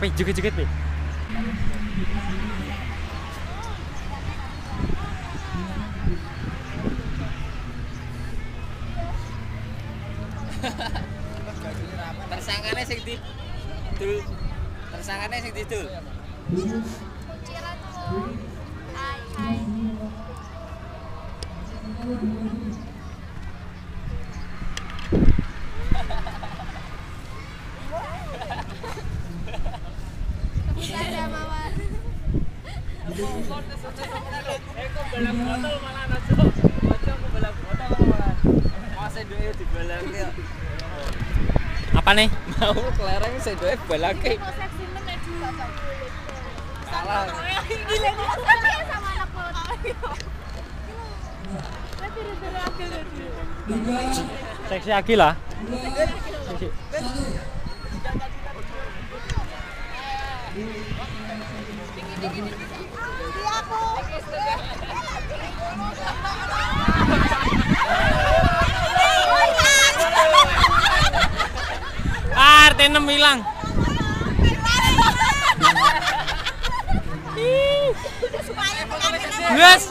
Pi, joget-joget, Pi. Tersangkane sing di tersangkane sing didul. Hai, hai. Ada mama. Kok balak botol malah aja. Aja kok balak botol malah. Mas duwe dibalake kok. Apa nih? Mau kelereng sedoe balake. Seksi meneh dulu. Kalah. Gila kok sama anak foto. Tapi rada agak Seksi Agi lah. Seksi. RT 6 hilang. Yes.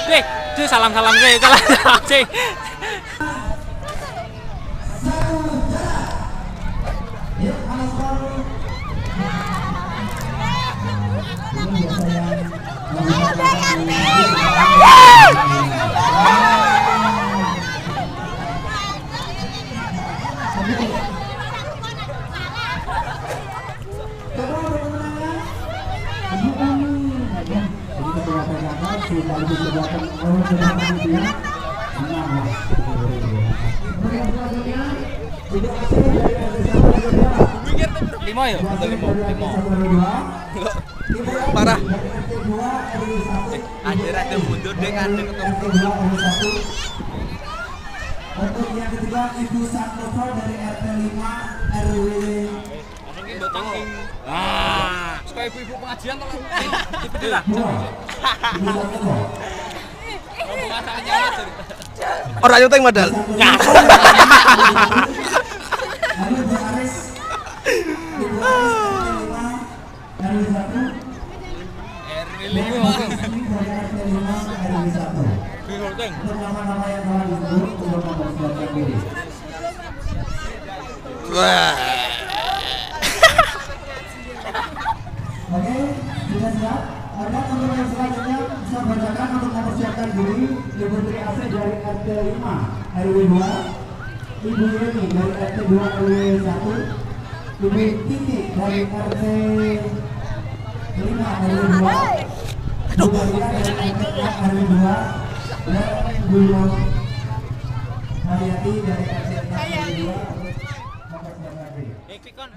Ya. Salam-salam sih, salam sih. Lima ya? Lima. Parah. Ada mundur deh ngadeng ketemu. Untuk yang ketiga Ibu Santoso dari RT 5 RW. Suka ibu-ibu pengajian tolong. Itu lah. Orang nyuteng modal. Wah. Oke, sudah siap? Ada untuk yang selanjutnya bisa bacakan untuk mempersiapkan diri Ibu Tri Asih dari RT 5 RW 2, Ibu Yeni dari RT 2 RW 1, Ibu Titi dari RT 5 RW 2, Ibu Maria dari RT 4 RW 2, dan Ibu Mariati dari RT 4 RW 2. Pikon,